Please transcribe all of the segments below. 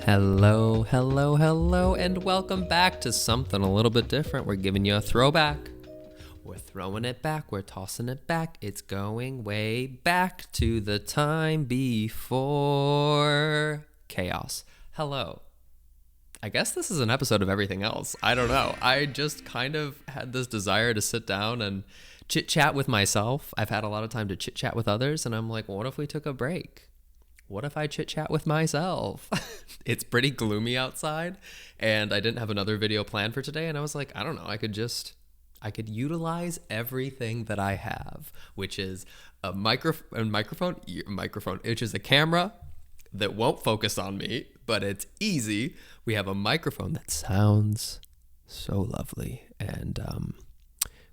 Hello, hello, hello, and welcome back to something a little bit different. We're giving you a throwback. We're throwing it back. We're tossing it back. It's going way back to the time before chaos. Hello. I guess this is an episode of everything else. I don't know. I just kind of had this desire to sit down and chit-chat with myself. I've had a lot of time to chit-chat with others, and I'm like, what if we took a break? What if I chit-chat with myself? It's pretty gloomy outside, and I didn't have another video planned for today, and I was like, I don't know, I could utilize everything that I have, which is a microphone, which is a camera that won't focus on me, but it's easy. We have a microphone that sounds so lovely and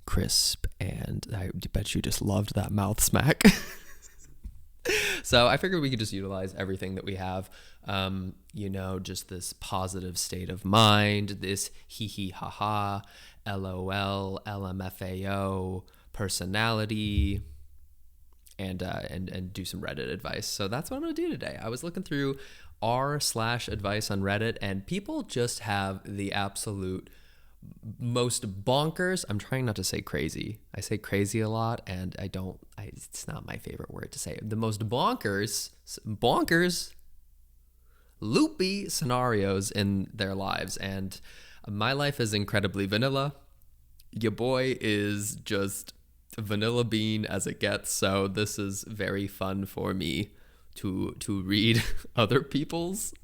crisp, and I bet you just loved that mouth smack. So I figured we could just utilize everything that we have, just this positive state of mind, this hee ha ha, LOL, LMFAO personality, and do some Reddit advice. So that's what I'm gonna do today. I was looking through r/advice on Reddit, and people just have the absolute most bonkers. I'm trying not to say crazy. I say crazy a lot, and it's not my favorite word to say. The most bonkers, loopy scenarios in their lives. And my life is incredibly vanilla. Your boy is just vanilla bean as it gets. So this is very fun for me to read other people's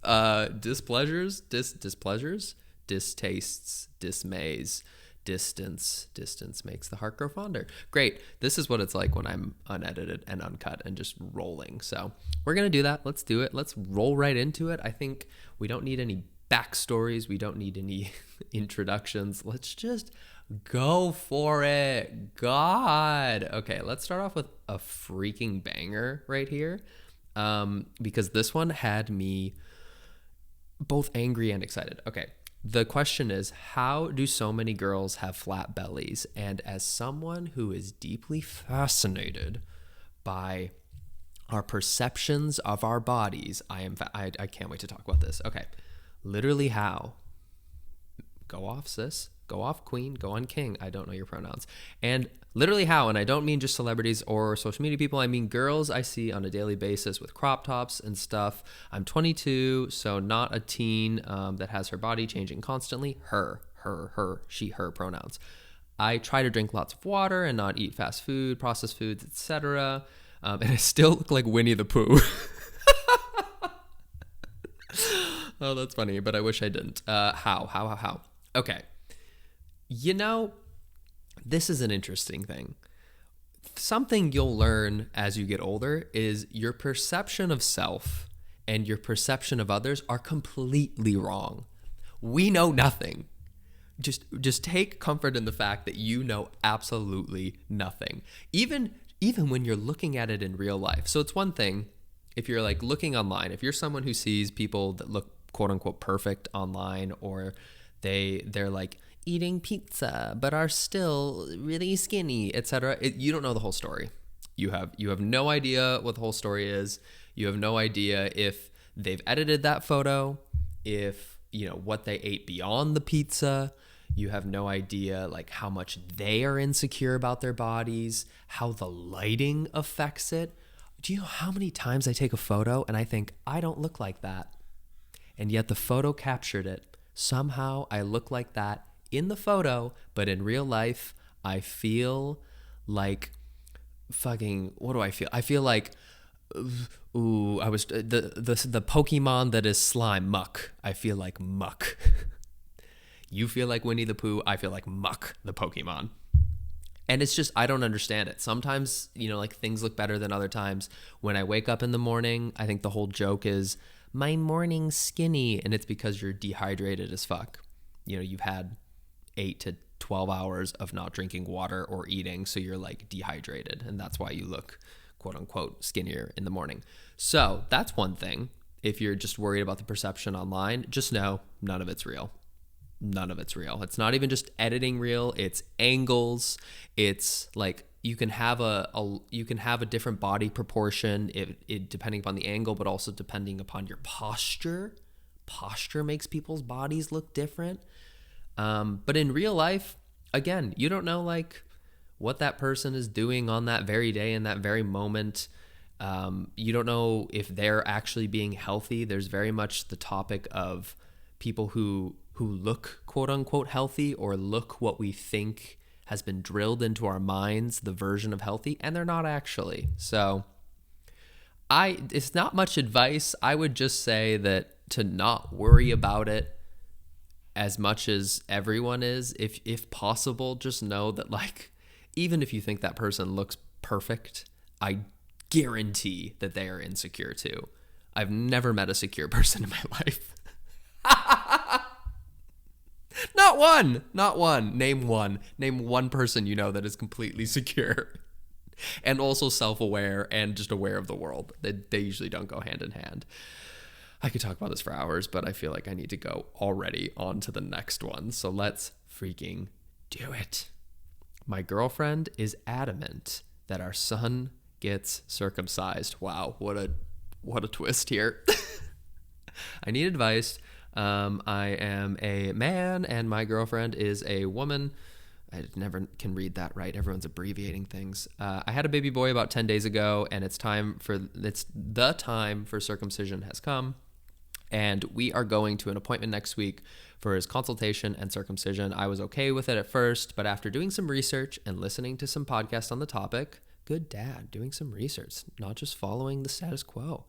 displeasures, distastes, dismays, distance makes the heart grow fonder. Great. This is what it's like when I'm unedited and uncut and just rolling. So we're going to do that. Let's do it. Let's roll right into it. I think we don't need any backstories. We don't need any introductions. Let's just go for it. God. Okay, let's start off with a freaking banger right here, because this one had me both angry and excited. Okay. The question is, how do so many girls have flat bellies? And as someone who is deeply fascinated by our perceptions of our bodies, I can't wait to talk about this. Okay, literally how? Go off, sis. Go off, queen. Go on, king. I don't know your pronouns. And literally how, and I don't mean just celebrities or social media people. I mean girls I see on a daily basis with crop tops and stuff. I'm 22, so not a teen that has her body changing constantly. Her, she, her pronouns. I try to drink lots of water and not eat fast food, processed foods, etc. And I still look like Winnie the Pooh. Oh, that's funny, but I wish I didn't. How? Okay. This is an interesting thing. Something you'll learn as you get older is your perception of self and your perception of others are completely wrong. We know nothing. Just take comfort in the fact that you know absolutely nothing. Even when you're looking at it in real life. So it's one thing if you're like looking online, if you're someone who sees people that look quote unquote perfect online, or they're like eating pizza but are still really skinny, etc. You don't know the whole story. You have no idea what the whole story is. You have no idea if they've edited that photo, if what they ate beyond the pizza. You have no idea like how much they are insecure about their bodies, how the lighting affects it. Do you know how many times I take a photo and I think I don't look like that, and yet the photo captured it. Somehow I look like that in the photo, but in real life, I feel like fucking, what do I feel? I feel like, I was the Pokemon that is slime, Muck. I feel like Muck. You feel like Winnie the Pooh. I feel like Muck, the Pokemon. And it's just, I don't understand it. Sometimes, like things look better than other times. When I wake up in the morning, I think the whole joke is, my morning's skinny, and it's because you're dehydrated as fuck. You've had 8 to 12 hours of not drinking water or eating, so you're like dehydrated, and that's why you look quote unquote skinnier in the morning. So that's one thing. If you're just worried about the perception online, just know none of it's real. None of it's real. It's not even just editing real. It's angles. It's like you can have a different body proportion it depending upon the angle, but also depending upon your posture. posture makes people's bodies look different. But in real life, again, you don't know like what that person is doing on that very day in that very moment. You don't know if they're actually being healthy. There's very much the topic of people who look quote unquote healthy, or look what we think has been drilled into our minds, the version of healthy, and they're not actually. So it's not much advice. I would just say that to not worry about it as much as everyone is. If possible, just know that like, even if you think that person looks perfect, I guarantee that they are insecure too. I've never met a secure person in my life. Not one. Name one person you know that is completely secure and also self-aware and just aware of the world. They usually don't go hand in hand. I could talk about this for hours, but I feel like I need to go already on to the next one. So let's freaking do it. My girlfriend is adamant that our son gets circumcised. Wow, what a twist here. I need advice. I am a man and my girlfriend is a woman. I never can read that right. Everyone's abbreviating things. I had a baby boy about 10 days ago, and it's the time for circumcision has come. And we are going to an appointment next week for his consultation and circumcision. I was okay with it at first, but after doing some research and listening to some podcasts on the topic, good dad, doing some research, not just following the status quo.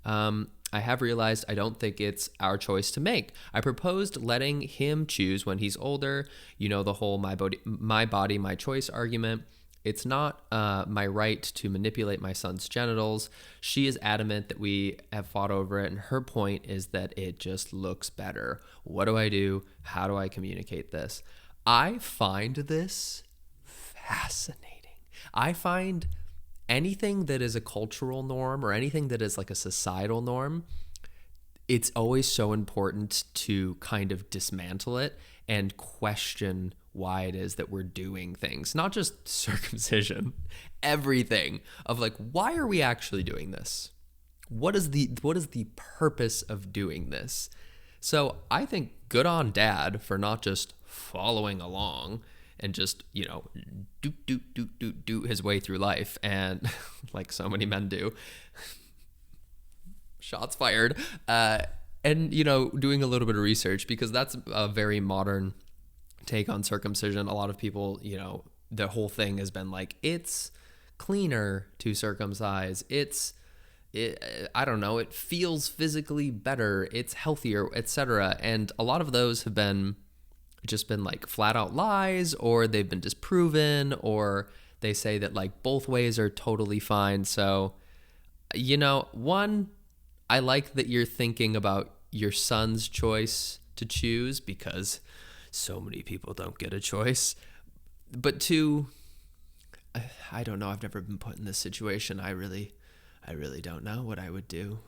I have realized I don't think it's our choice to make. I proposed letting him choose when he's older. You know, the whole my body, my choice argument. It's not my right to manipulate my son's genitals. She is adamant that we have fought over it, and her point is that it just looks better. What do I do? How do I communicate this? I find this fascinating. I find anything that is a cultural norm or anything that is like a societal norm, it's always so important to kind of dismantle it and question why it is that we're doing things, not just circumcision, everything of like, why are we actually doing this? What is the purpose of doing this? So I think good on dad for not just following along and just, you know, do his way through life, and like so many men do. Shots fired. And, you know, doing a little bit of research, because that's a very modern take on circumcision. A lot of people, you know, the whole thing has been like, it's cleaner to circumcise. I don't know, it feels physically better. It's healthier, etc. And a lot of those have been like flat out lies, or they've been disproven, or they say that like both ways are totally fine. So, you know, one, I like that you're thinking about your son's choice to choose, because so many people don't get a choice. But two, I don't know. I've never been put in this situation. I really don't know what I would do.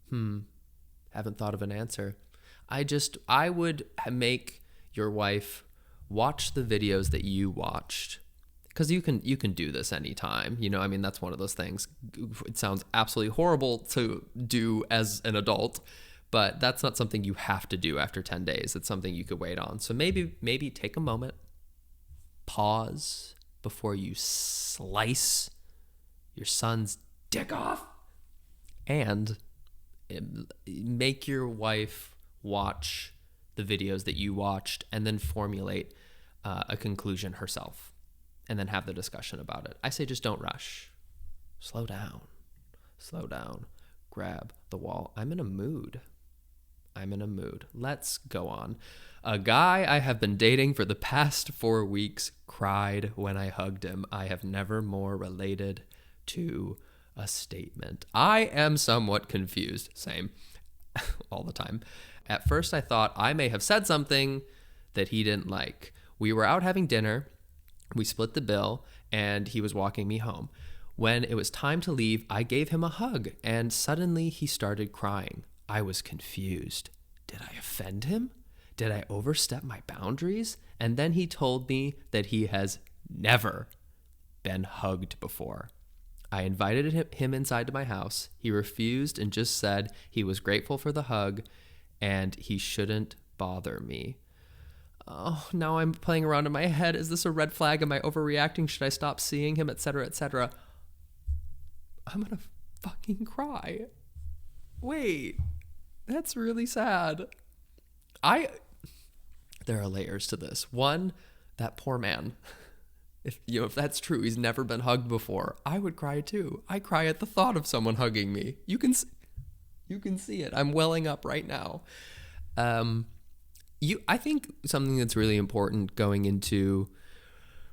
Haven't thought of an answer. I would make your wife watch the videos that you watched, because you can do this anytime. You know, I mean, that's one of those things. It sounds absolutely horrible to do as an adult, but that's not something you have to do after 10 days. It's something you could wait on. So maybe take a moment, pause before you slice your son's dick off, and make your wife watch the videos that you watched, and then formulate a conclusion herself, and then have the discussion about it. I say just don't rush. Slow down. Grab the wall. I'm in a mood. Let's go on. A guy I have been dating for the past 4 weeks cried when I hugged him. I have never more related to a statement. I am somewhat confused. Same. All the time. At first, I thought I may have said something that he didn't like. We were out having dinner. We split the bill, and he was walking me home. When it was time to leave, I gave him a hug, and suddenly he started crying. I was confused. Did I offend him? Did I overstep my boundaries? And then he told me that he has never been hugged before. I invited him inside to my house. He refused and just said he was grateful for the hug and he shouldn't bother me. Oh, now I'm playing around in my head. Is this a red flag? Am I overreacting? Should I stop seeing him, etc., etc.? I'm gonna fucking cry. Wait, that's really sad. There are layers to this. One, that poor man. If that's true, he's never been hugged before, I would cry too. I cry at the thought of someone hugging me. You can see it. I'm welling up right now. I think something that's really important going into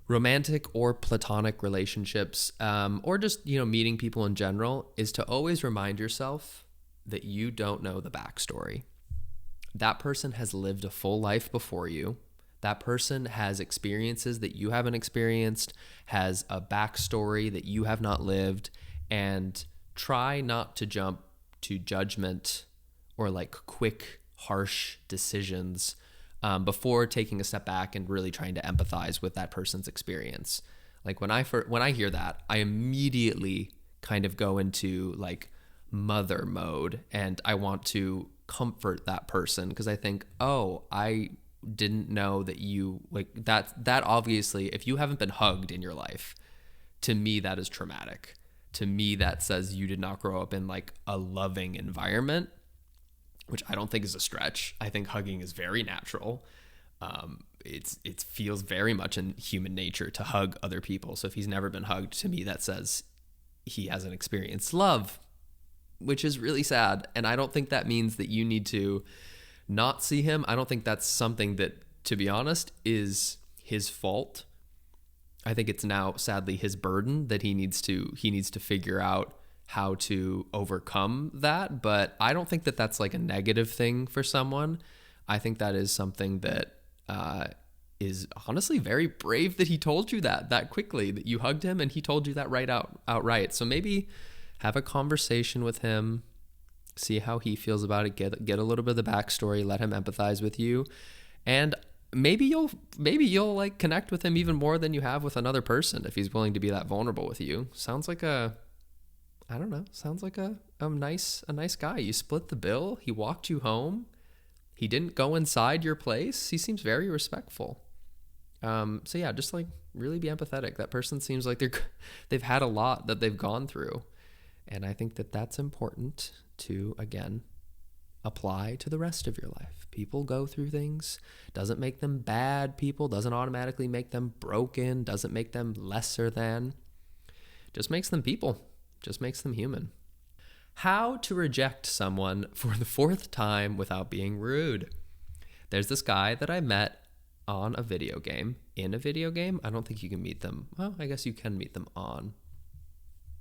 romantic or platonic relationships, or just, meeting people in general, is to always remind yourself that you don't know the backstory. That person has lived a full life before you. That person has experiences that you haven't experienced, has a backstory that you have not lived, and try not to jump to judgment or like quick, harsh decisions before taking a step back and really trying to empathize with that person's experience. Like when I hear that, I immediately kind of go into like mother mode, and I want to comfort that person because I think, oh, I didn't know that you like that obviously, if you haven't been hugged in your life, to me that is traumatic. To me that says you did not grow up in like a loving environment, which I don't think is a stretch. I think hugging is very natural. It feels very much in human nature to hug other people. So if he's never been hugged, to me that says he hasn't experienced love, which is really sad. And I don't think that means that you need to not see him. I don't think that's something that, to be honest, is his fault. I think it's now sadly his burden that he needs to figure out how to overcome that. But I don't think that that's like a negative thing for someone. I think that is something that is honestly very brave that he told you that quickly, that you hugged him and he told you that outright. So maybe have a conversation with him, see how he feels about it, get a little bit of the backstory, let him empathize with you, and maybe you'll like connect with him even more than you have with another person if he's willing to be that vulnerable with you. Sounds like a nice guy. You split the bill, he walked you home, he didn't go inside your place. He seems very respectful. So yeah, just like really be empathetic. That person seems like they've had a lot that they've gone through. And I think that that's important to, again, apply to the rest of your life. People go through things. Doesn't make them bad people. Doesn't automatically make them broken. Doesn't make them lesser than. Just makes them people. Just makes them human. How to reject someone for the fourth time without being rude. There's this guy that I met on a video game. In a video game? I don't think you can meet them. Well, I guess you can meet them on.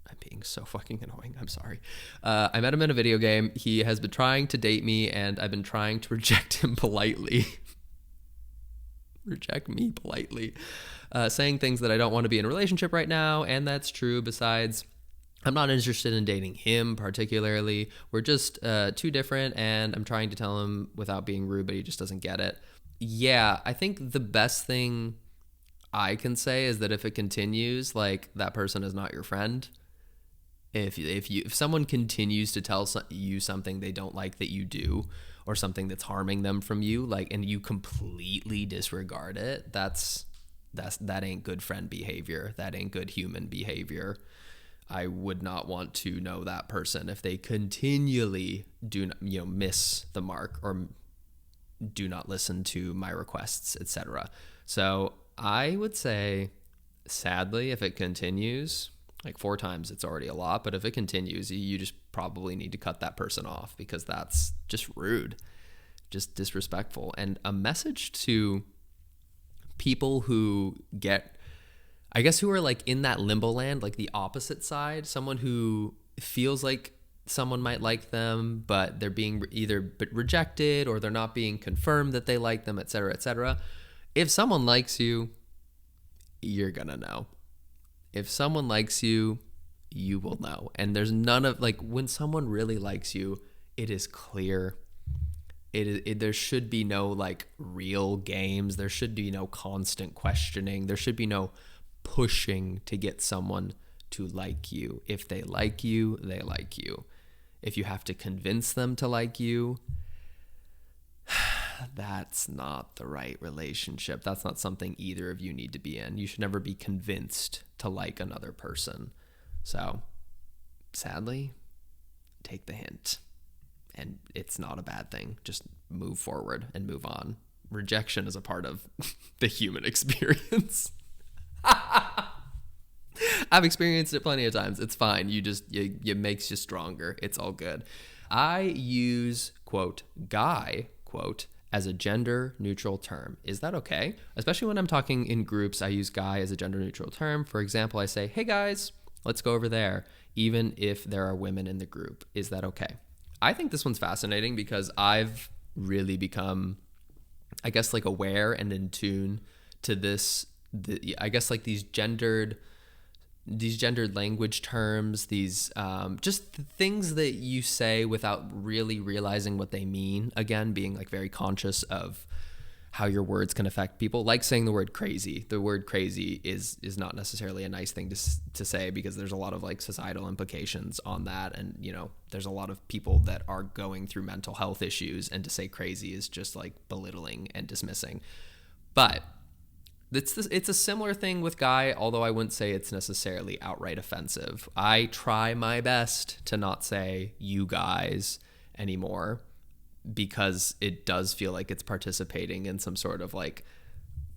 I'm being so fucking annoying. I'm sorry. I met him in a video game. He has been trying to date me, and I've been trying to reject him politely. Reject me politely. Saying things that I don't want to be in a relationship right now, and that's true. Besides, I'm not interested in dating him particularly. We're just too different, and I'm trying to tell him without being rude, but he just doesn't get it. Yeah, I think the best thing I can say is that if it continues, like, that person is not your friend. If someone continues to tell you something they don't like that you do, or something that's harming them from you, like, and you completely disregard it, that ain't good friend behavior. That ain't good human behavior. I would not want to know that person if they continually do not, miss the mark or do not listen to my requests, etc. So I would say, sadly, if it continues, like 4 times, it's already a lot, but if it continues, you just probably need to cut that person off, because that's just rude, just disrespectful. And a message to people who who are like in that limbo land, like the opposite side, someone who feels like someone might like them, but they're being either rejected or they're not being confirmed that they like them, etc., etc. If someone likes you, you're gonna know. If someone likes you, you will know. And there's none of, like, when someone really likes you, it is clear. There should be no, like, real games. There should be no constant questioning. There should be no pushing to get someone to like you. If they like you, they like you. If you have to convince them to like you, That's not the right relationship. That's not something either of you need to be in. You should never be convinced to like another person. So, sadly, take the hint. And it's not a bad thing. Just move forward and move on. Rejection is a part of the human experience. I've experienced it plenty of times. It's fine. It makes you stronger. It's all good. I use, quote, guy, quote, as a gender neutral term. Is that okay? Especially when I'm talking in groups, I use guy as a gender neutral term. For example, I say, hey guys, let's go over there, even if there are women in the group. Is that okay? I think this one's fascinating because I've really become, I guess, like aware and in tune to this, I guess like these gendered language terms, these just things that you say without really realizing what they mean. Again, being like very conscious of how your words can affect people, like saying the word crazy. The word crazy is not necessarily a nice thing to say because there's a lot of like societal implications on that. And, you know, there's a lot of people that are going through mental health issues, and to say crazy is just like belittling and dismissing. But it's a similar thing with guy, although I wouldn't say it's necessarily outright offensive. I try my best to not say you guys anymore, because it does feel like it's participating in some sort of like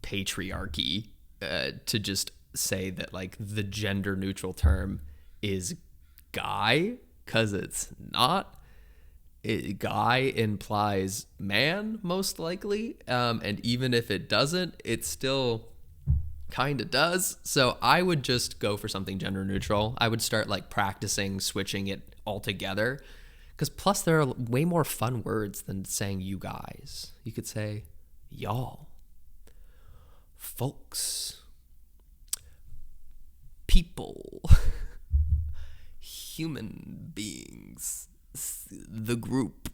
patriarchy, to just say that like the gender neutral term is guy, because it's not. Guy implies man, most likely, and even if it doesn't, it still kind of does. So I would just go for something gender neutral. I would start like practicing switching it altogether. Because plus there are way more fun words than saying you guys. You could say y'all, folks, people, human beings, the group,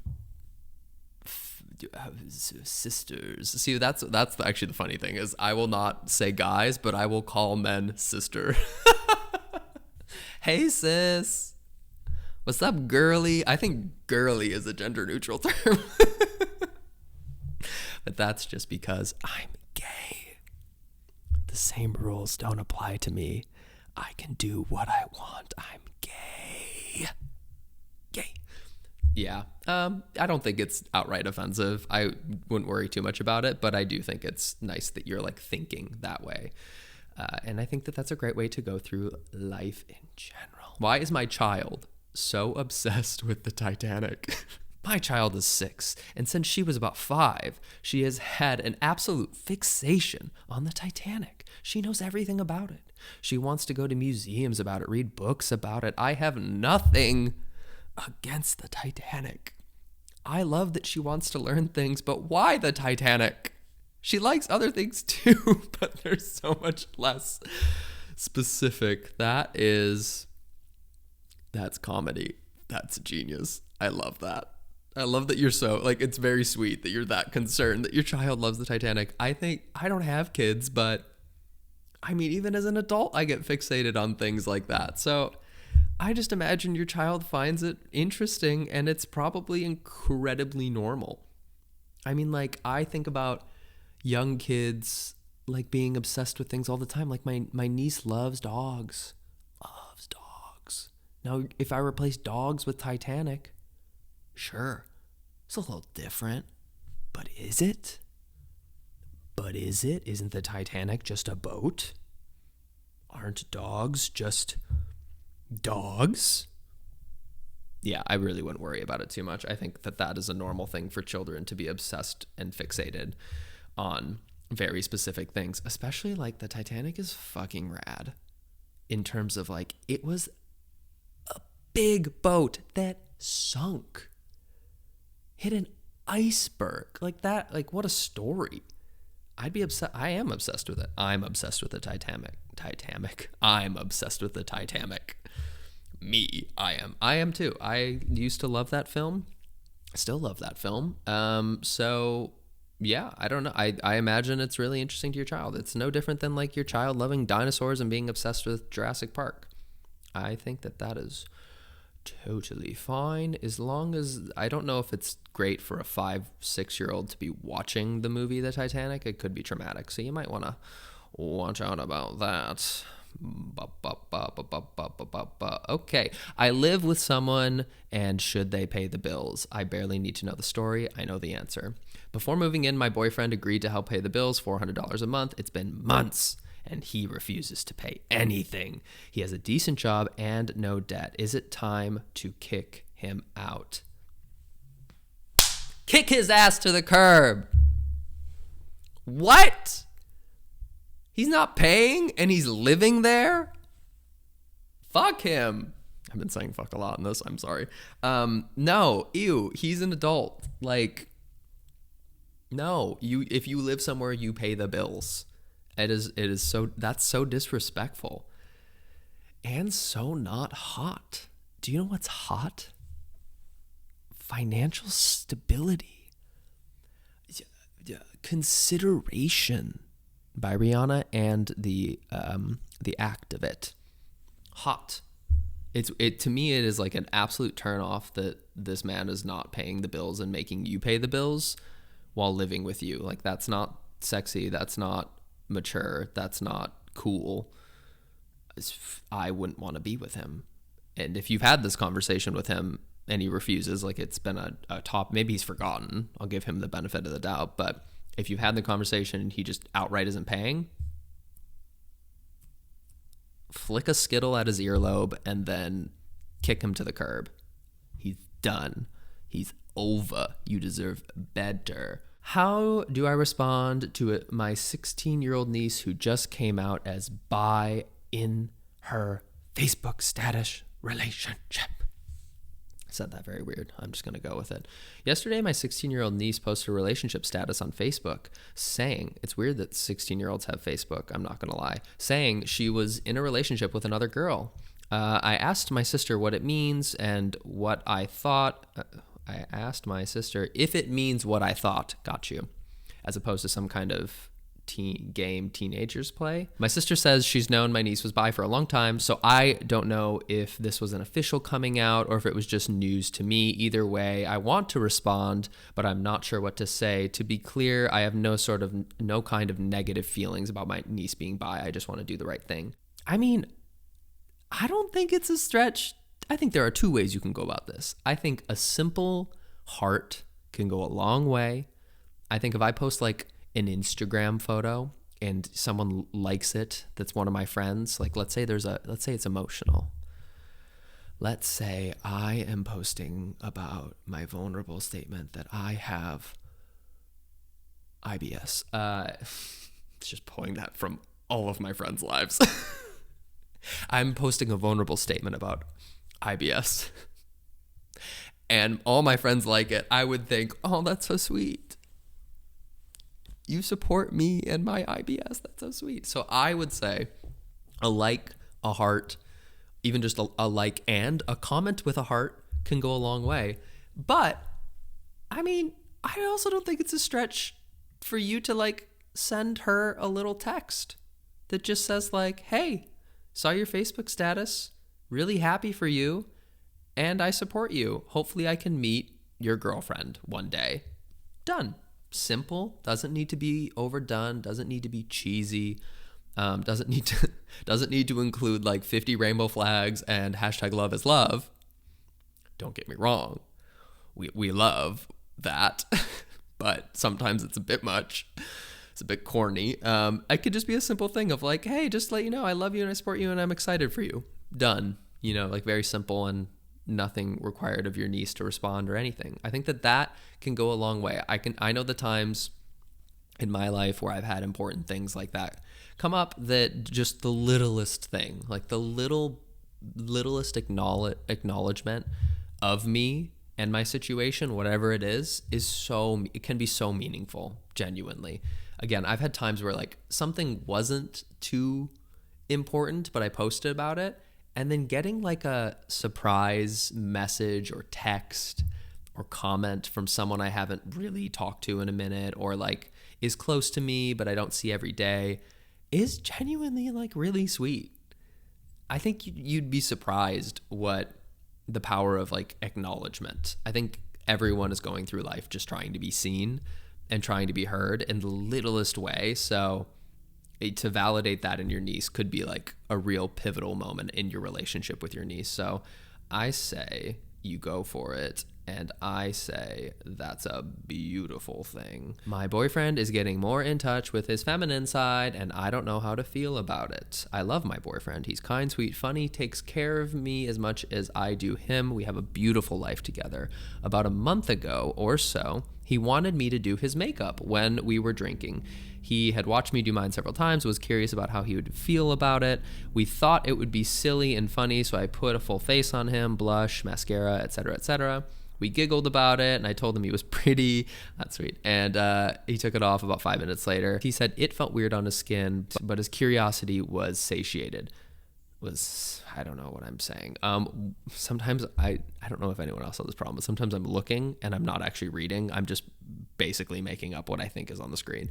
sisters. See, that's actually the funny thing is I will not say guys, but I will call men sister. Hey sis. What's up, girly? I think girly is a gender neutral term. But that's just because I'm gay. The same rules don't apply to me. I can do what I want. I'm gay. Gay. Yeah. I don't think it's outright offensive. I wouldn't worry too much about it, but I do think it's nice that you're like thinking that way. And I think that that's a great way to go through life in general. Why is my child so obsessed with the Titanic? My child is 6, and since she was about 5, she has had an absolute fixation on the Titanic. She knows everything about it. She wants to go to museums about it, read books about it. I have nothing against the Titanic. I love that she wants to learn things, but why the Titanic? She likes other things too, but they're so much less specific. That's comedy. That's genius. I love that. I love that you're so, like, it's very sweet that you're that concerned that your child loves the Titanic. I think, I don't have kids, but I mean, even as an adult, I get fixated on things like that. So I just imagine your child finds it interesting, and it's probably incredibly normal. I mean, like, I think about young kids, like, being obsessed with things all the time. Like, my niece loves dogs. Loves dogs. Now, if I replace dogs with Titanic, sure, it's a little different, but is it? Isn't the Titanic just a boat? Aren't dogs just dogs? Yeah, I really wouldn't worry about it too much. I think that is a normal thing for children to be obsessed and fixated on very specific things, especially like the Titanic is fucking rad in terms of like, it was a big boat that sunk, hit an iceberg like that. Like, what a story. I'd be upset. I am obsessed with it. I'm obsessed with the Titanic. I'm obsessed with the Titanic. I am too. I used to love that film. Still love that film. So yeah, I don't know. I imagine it's really interesting to your child. It's no different than like your child loving dinosaurs and being obsessed with Jurassic Park. I think that is totally fine, as long as I don't know if it's great for a 5-6-year-old to be watching the movie The Titanic. It could be traumatic, so you might want to watch out about that. Okay, I live with someone, and should they pay the bills? I barely need to know the story. I know the answer. Before moving in, my boyfriend agreed to help pay the bills, $400 a month. It's been months, and he refuses to pay anything. He has a decent job and no debt. Is it time to kick him out? Kick his ass to the curb. What? He's not paying and he's living there? Fuck him. I've been saying fuck a lot in this. I'm sorry. No, ew. He's an adult. Like, no. If you live somewhere, you pay the bills. It is so, that's so disrespectful. And so not hot. Do you know what's hot? Financial stability. Consideration by Rihanna and the act of it. Hot. It to me, it is like an absolute turn off that this man is not paying the bills and making you pay the bills while living with you. Like, that's not sexy. That's not mature. That's not cool. I wouldn't want to be with him. And if you've had this conversation with him and he refuses, like, it's been a top, maybe he's forgotten. I'll give him the benefit of the doubt. But if you've had the conversation and he just outright isn't paying, flick a Skittle at his earlobe and then kick him to the curb. He's done. He's over. You deserve better. How do I respond to my 16-year-old niece who just came out as bi in her Facebook status relationship? I said that very weird. I'm just going to go with it. Yesterday, my 16-year-old niece posted a relationship status on Facebook saying, it's weird that 16-year-olds have Facebook, I'm not going to lie, saying she was in a relationship with another girl. I asked my sister what it means and what I thought. I asked my sister if it means what I thought, got you, as opposed to some kind of game teenagers play. My sister says she's known my niece was bi for a long time, so I don't know if this was an official coming out or if it was just news to me. Either way, I want to respond, but I'm not sure what to say. To be clear, I have no kind of negative feelings about my niece being bi. I just want to do the right thing. I mean, I don't think it's a stretch. I think there are two ways you can go about this. I think a simple heart can go a long way. I think if I post like an Instagram photo and someone likes it, that's one of my friends, like let's say it's emotional. Let's say I am posting about my vulnerable statement that I have IBS. Just pulling that from all of my friends' lives. I'm posting a vulnerable statement about IBS. And all my friends like it. I would think, oh, that's so sweet. You support me and my IBS. That's so sweet. So I would say a like, a heart, even just a like and a comment with a heart can go a long way. But I mean, I also don't think it's a stretch for you to like send her a little text that just says like, hey, saw your Facebook status, really happy for you, and I support you. Hopefully I can meet your girlfriend one day. Done. Simple, doesn't need to be overdone, doesn't need to be cheesy, doesn't need to include like 50 rainbow flags and hashtag love is love. Don't get me wrong, we love that, but sometimes it's a bit much. It's a bit corny. It could just be a simple thing of like, hey, just let you know I love you and I support you and I'm excited for you. Done. You know, like very simple and nothing required of your niece to respond or anything. I think that can go a long way. I know the times in my life where I've had important things like that come up, that just the littlest thing, like the littlest acknowledgement of me and my situation, whatever it is it can be so meaningful, genuinely. Again, I've had times where like something wasn't too important, but I posted about it, and then getting like a surprise message or text or comment from someone I haven't really talked to in a minute, or like is close to me but I don't see every day, is genuinely like really sweet. I think you'd be surprised what the power of like acknowledgement. I think everyone is going through life just trying to be seen and trying to be heard in the littlest way. So to validate that in your niece could be like a real pivotal moment in your relationship with your niece. So I say you go for it. And I say that's a beautiful thing. My boyfriend is getting more in touch with his feminine side, and I don't know how to feel about it. I love my boyfriend. He's kind, sweet, funny, takes care of me as much as I do him. We have a beautiful life together. About a month ago or so, he wanted me to do his makeup when we were drinking. He had watched me do mine several times, was curious about how he would feel about it. We thought it would be silly and funny, so I put a full face on him, blush, mascara, etc., etc. We giggled about it, and I told him he was pretty. That's sweet. And he took it off about 5 minutes later. He said it felt weird on his skin, but his curiosity was satiated. I don't know what I'm saying. Sometimes I don't know if anyone else has this problem, but sometimes I'm looking and I'm not actually reading. I'm just basically making up what I think is on the screen.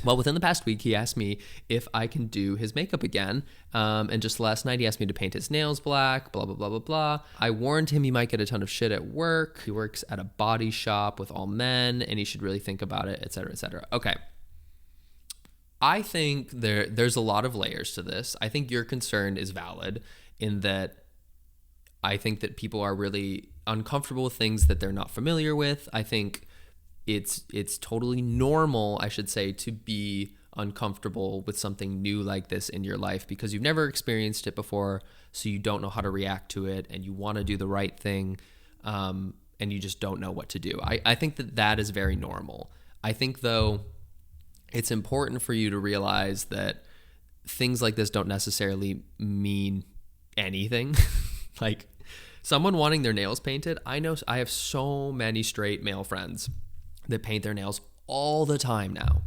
Well, within the past week, he asked me if I can do his makeup again. And just last night, he asked me to paint his nails black, blah, blah, blah, blah, blah. I warned him he might get a ton of shit at work. He works at a body shop with all men, and he should really think about it, et cetera, et cetera. Okay. I think there's a lot of layers to this. I think your concern is valid in that I think that people are really uncomfortable with things that they're not familiar with. I think it's totally normal, I should say, to be uncomfortable with something new like this in your life because you've never experienced it before, so you don't know how to react to it, and you want to do the right thing, and you just don't know what to do. I think that is very normal. I think, though, it's important for you to realize that things like this don't necessarily mean anything. Like, someone wanting their nails painted, I know I have so many straight male friends that paint their nails all the time now.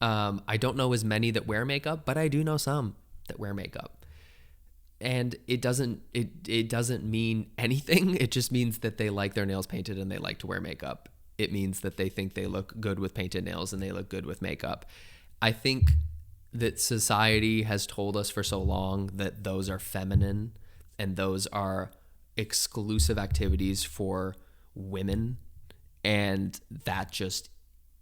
I don't know as many that wear makeup, but I do know some that wear makeup. And it doesn't mean anything. It just means that they like their nails painted and they like to wear makeup. It means that they think they look good with painted nails and they look good with makeup. I think that society has told us for so long that those are feminine and those are exclusive activities for women. And that just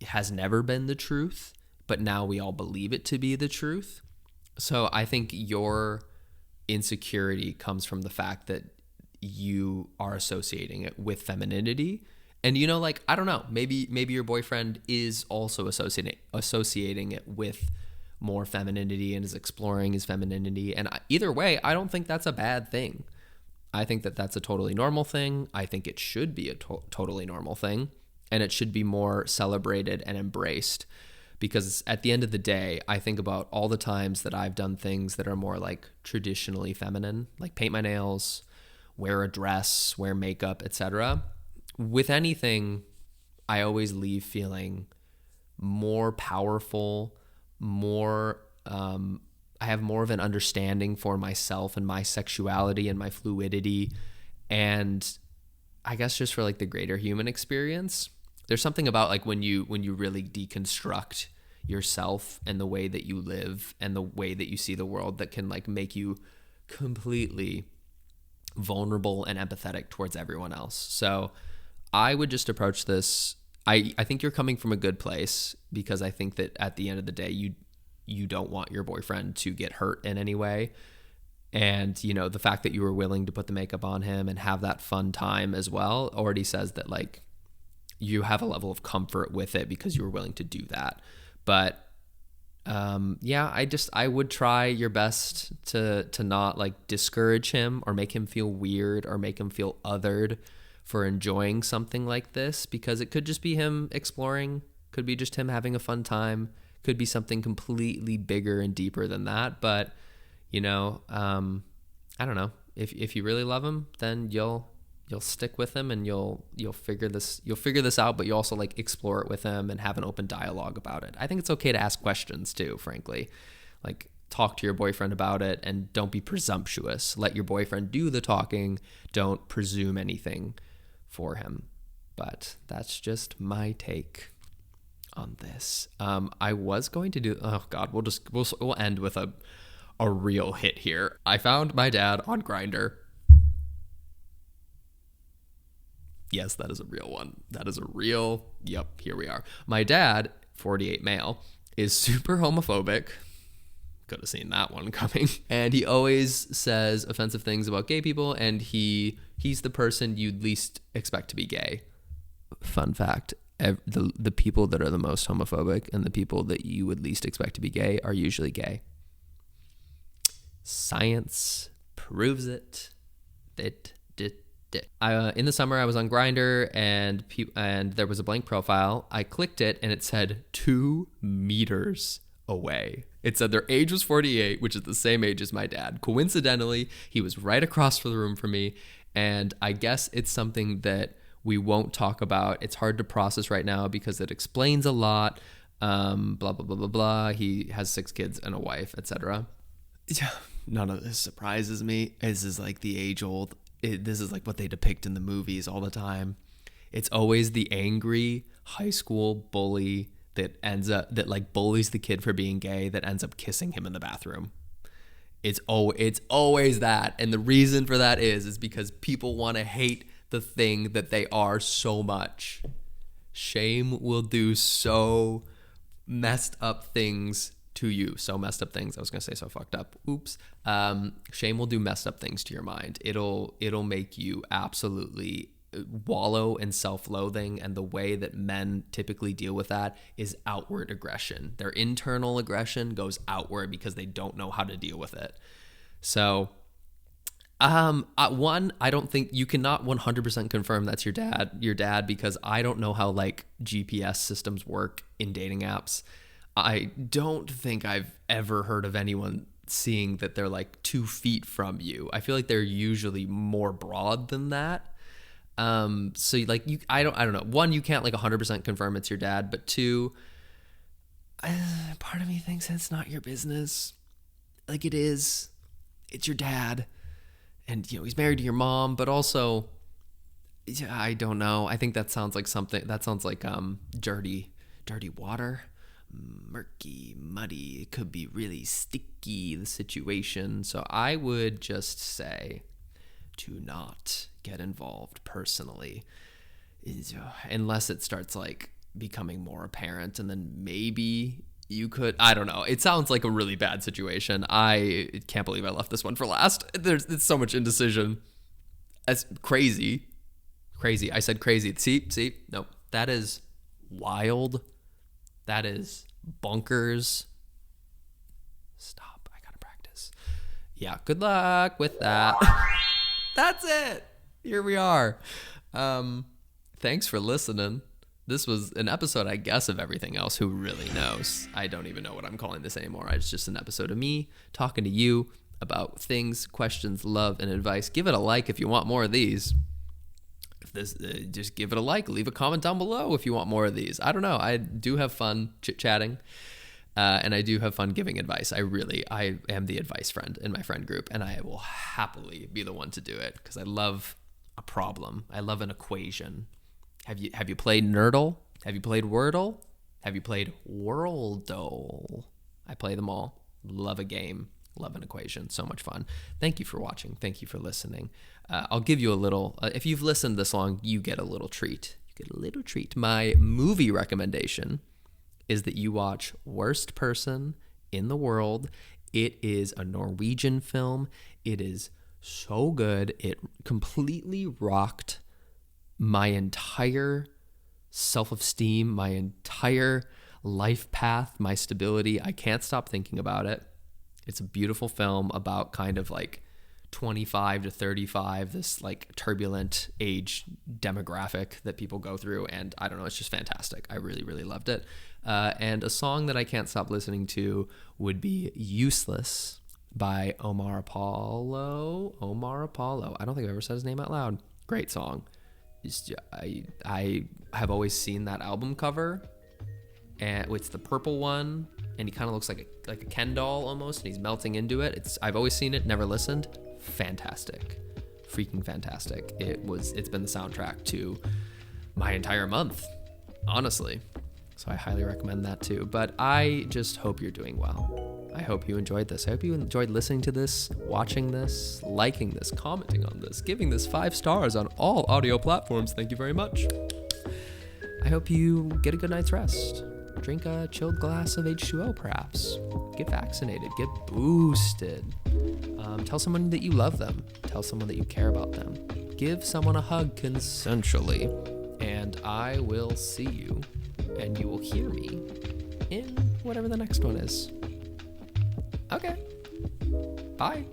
has never been the truth, but now we all believe it to be the truth. So I think your insecurity comes from the fact that you are associating it with femininity. And, you know, like, I don't know, maybe your boyfriend is also associating it with more femininity and is exploring his femininity. And either way, I don't think that's a bad thing. I think that that's a totally normal thing. I think it should be a totally normal thing, and it should be more celebrated and embraced, because at the end of the day, I think about all the times that I've done things that are more like traditionally feminine, like paint my nails, wear a dress, wear makeup, etc. With anything, I always leave feeling more powerful, I have more of an understanding for myself and my sexuality and my fluidity, and I guess just for like the greater human experience. There's something about like when you really deconstruct yourself and the way that you live and the way that you see the world that can like make you completely vulnerable and empathetic towards everyone else. So I would just approach this. I think you're coming from a good place, because I think that at the end of the day, you don't want your boyfriend to get hurt in any way. And, you know, the fact that you were willing to put the makeup on him and have that fun time as well already says that like you have a level of comfort with it because you were willing to do that. But I would try your best to not like discourage him or make him feel weird or make him feel othered for enjoying something like this, because it could just be him exploring, could be just him having a fun time, could be something completely bigger and deeper than that. But, you know, I don't know. If you really love him, then you'll stick with him and you'll figure this out, but you also like explore it with him and have an open dialogue about it. I think it's okay to ask questions too, frankly. Like, talk to your boyfriend about it and don't be presumptuous. Let your boyfriend do the talking. Don't presume anything for him. But that's just my take on this. I was going to do, oh God, we'll end with a real hit here. I found my dad on Grindr. Yes, that is a real one. That is a real, yep, here we are. My dad, 48 male, is super homophobic. Could have seen that one coming. And he always says offensive things about gay people, and he's the person you'd least expect to be gay. Fun fact, the people that are the most homophobic and the people that you would least expect to be gay are usually gay. Science proves it. In the summer, I was on Grindr, and there was a blank profile. I clicked it, and it said 2 meters away. It said their age was 48, which is the same age as my dad. Coincidentally, he was right across the room from me, and I guess it's something that we won't talk about. It's hard to process right now because it explains a lot. Blah, blah, blah, blah, blah. He has 6 kids and a wife, etc. Yeah, none of this surprises me. This is like the age-old. This is like what they depict in the movies all the time. It's always the angry high school bully that like bullies the kid for being gay that ends up kissing him in the bathroom. It's always that. And the reason for that is because people want to hate the thing that they are so much. Shame will do so messed up things to you. So messed up things. I was going to say so fucked up. Oops. Shame will do messed up things to your mind. It'll make you absolutely wallow in self-loathing, and the way that men typically deal with that is outward aggression. Their internal aggression goes outward because they don't know how to deal with it. So I don't think you cannot 100% confirm that's your dad because I don't know how like GPS systems work in dating apps. I don't think I've ever heard of anyone seeing that they're like 2 feet from you. I feel like they're usually more broad than that. So like I don't know. 1, you can't like 100% confirm it's your dad, but 2, part of me thinks it's not your business. Like it is. It's your dad. And, he's married to your mom, but also, I don't know. I think that sounds like dirty water, murky, muddy. It could be really sticky, the situation. So I would just say to not get involved personally, unless it starts like becoming more apparent, and then maybe you could, I don't know. It sounds like a really bad situation. I can't believe I left this one for last. It's so much indecision. That's crazy. I said crazy. See? No, that is wild. That is bonkers. Stop. I gotta practice. Yeah, good luck with that. That's it. Here we are. Thanks for listening. This was an episode, I guess, of Everything Else. Who really knows? I don't even know what I'm calling this anymore. It's just an episode of me talking to you about things, questions, love, and advice. Give it a like if you want more of these. Just give it a like. Leave a comment down below if you want more of these. I don't know. I do have fun chit-chatting, and I do have fun giving advice. I am the advice friend in my friend group, and I will happily be the one to do it because I love a problem. I love an equation. Have you played Nerdle? Have you played Wordle? Have you played Worldle? I play them all. Love a game. Love an equation. So much fun. Thank you for watching. Thank you for listening. I'll give you a little, if you've listened this long, you get a little treat. My movie recommendation is that you watch Worst Person in the World. It is a Norwegian film. It is so good. It completely rocked my entire self-esteem, my entire life path, my stability. I can't stop thinking about it. It's a beautiful film about kind of like 25 to 35, this like turbulent age demographic that people go through. And I don't know, it's just fantastic. I really, really loved it. And a song that I can't stop listening to would be Useless by Omar Apollo. I don't think I've ever said his name out loud. Great song. I have always seen that album cover, and it's the purple one, and he kind of looks like a Ken doll almost, and he's melting into it. I've always seen it, never listened. Fantastic, freaking fantastic. It's been the soundtrack to my entire month, honestly. So I highly recommend that too. But I just hope you're doing well. I I hope you enjoyed this. I hope you enjoyed listening to this, watching this, liking this, commenting on this, giving this 5 stars on all audio platforms. Thank you very much. I hope you get a good night's rest. Drink a chilled glass of H2O, perhaps. Get vaccinated. Get boosted. Tell someone that you love them. Tell someone that you care about them. Give someone a hug consensually. And I will see you, and you will hear me in whatever the next one is. Okay. Bye.